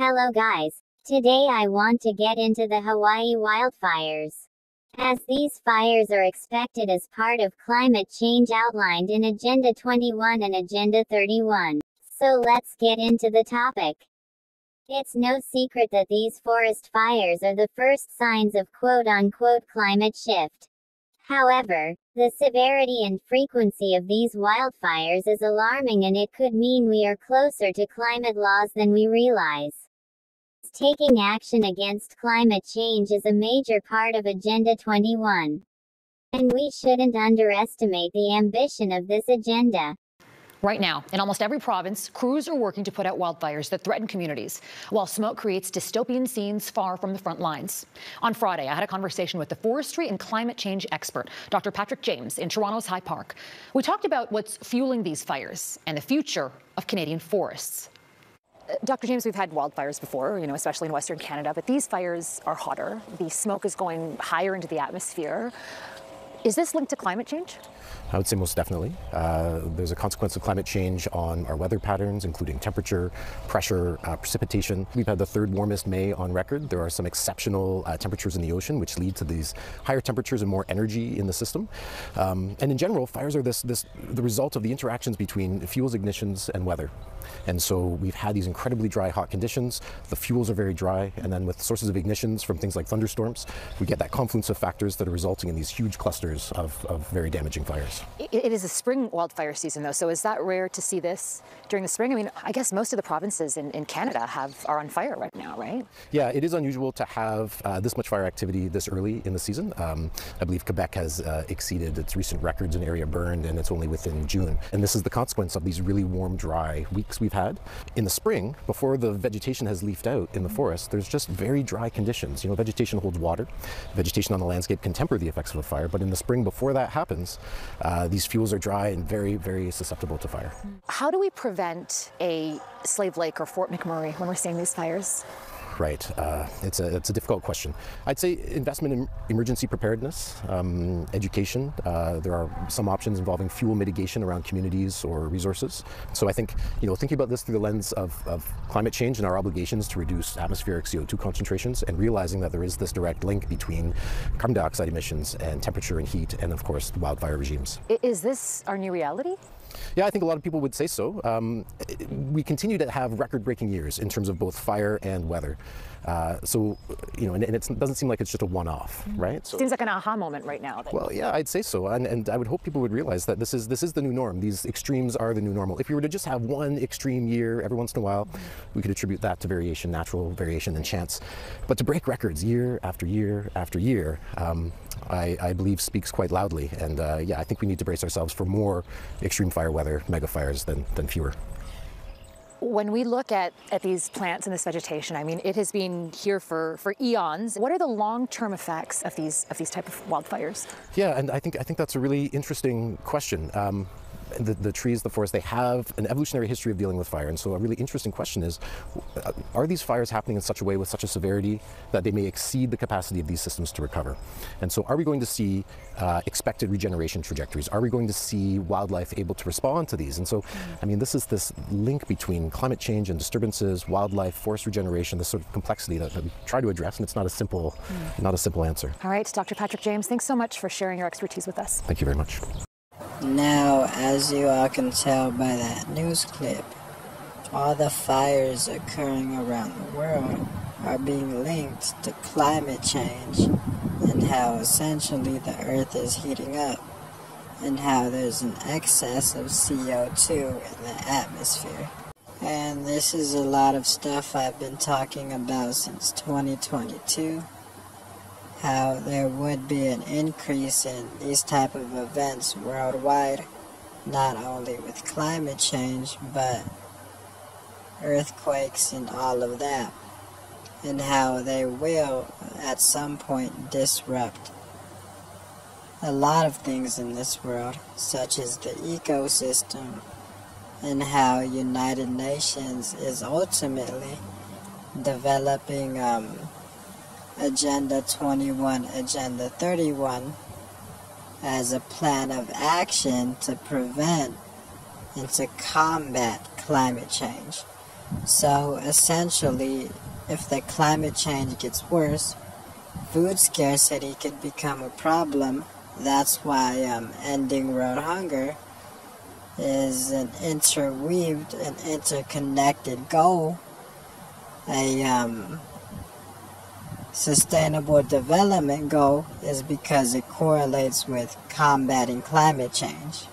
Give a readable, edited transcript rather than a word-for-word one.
Hello guys. Today I want to get into the Hawaii wildfires, as these fires are expected as part of climate change outlined in Agenda 21 and Agenda 31. So let's get into the topic. It's no secret that these forest fires are the first signs of quote-unquote climate shift. However, the severity and frequency of these wildfires is alarming, and it could mean we are closer to climate laws than we realize. Taking action against climate change is a major part of Agenda 21. And we shouldn't underestimate the ambition of this agenda. Right now, in almost every province, crews are working to put out wildfires that threaten communities, while smoke creates dystopian scenes far from the front lines. On Friday, I had a conversation with the forestry and climate change expert, Dr. Patrick James, in Toronto's High Park. We talked about what's fueling these fires and the future of Canadian forests. Dr. James, we've had wildfires before, especially in Western Canada, but these fires are hotter. The smoke is going higher into the atmosphere. Is this linked to climate change? I would say most definitely. There's a consequence of climate change on our weather patterns, including temperature, pressure, precipitation. We've had the third warmest May on record. There are some exceptional temperatures in the ocean, which lead to these higher temperatures and more energy in the system. And in general, fires are the result of the interactions between fuels, ignitions, and weather. And so we've had these incredibly dry, hot conditions. The fuels are very dry, and then with sources of ignitions from things like thunderstorms, we get that confluence of factors that are resulting in these huge clusters of very damaging fires. It is a spring wildfire season, though, so is that rare to see this during the spring? I mean, I guess most of the provinces in Canada are on fire right now, right? Yeah, it is unusual to have this much fire activity this early in the season. I believe Quebec has exceeded its recent records in area burned, and it's only within June. And this is the consequence of these really warm, dry weeks we've had. In the spring, before the vegetation has leafed out in the forest, there's just very dry conditions. Vegetation holds water. Vegetation on the landscape can temper the effects of a fire, but in the spring, before that happens, these fuels are dry and very, very susceptible to fire. How do we prevent a Slave Lake or Fort McMurray when we're seeing these fires? Right. It's a difficult question. I'd say investment in emergency preparedness, education. There are some options involving fuel mitigation around communities or resources. So I think, thinking about this through the lens of climate change and our obligations to reduce atmospheric CO2 concentrations, and realizing that there is this direct link between carbon dioxide emissions and temperature and heat, and of course, wildfire regimes. Is this our new reality? Yeah, I think a lot of people would say so. We continue to have record-breaking years in terms of both fire and weather. And it doesn't seem like it's just a one-off, right? So, seems like an aha moment right now. Well, yeah, I'd say so, and I would hope people would realize that this is the new norm. These extremes are the new normal. If we were to just have one extreme year every once in a while, we could attribute that to variation, natural variation and chance. But to break records year after year after year, I believe speaks quite loudly. And I think we need to brace ourselves for more extreme fire weather, mega fires than fewer. When we look at these plants and this vegetation, I mean, it has been here for eons. What are the long-term effects of these type of wildfires? Yeah, and I think that's a really interesting question. The trees, the forest, they have an evolutionary history of dealing with fire. And so a really interesting question is, are these fires happening in such a way with such a severity that they may exceed the capacity of these systems to recover? And so are we going to see expected regeneration trajectories? Are we going to see wildlife able to respond to these? And so, I mean, this is this link between climate change and disturbances, wildlife, forest regeneration, this sort of complexity that we try to address, and it's not a simple answer. All right, Dr. Patrick James, thanks so much for sharing your expertise with us. Thank you very much. Now, as you all can tell by that news clip, all the fires occurring around the world are being linked to climate change, and how essentially the earth is heating up, and how there's an excess of CO2 in the atmosphere. And this is a lot of stuff I've been talking about since 2022. How there would be an increase in these type of events worldwide, not only with climate change, but earthquakes and all of that, and how they will at some point disrupt a lot of things in this world, such as the ecosystem, and how United Nations is ultimately developing Agenda 21, Agenda 31 as a plan of action to prevent and to combat climate change. So essentially, if the climate change gets worse, food scarcity could become a problem. That's why ending world hunger is an interweaved and interconnected goal. A sustainable development goal is because it correlates with combating climate change.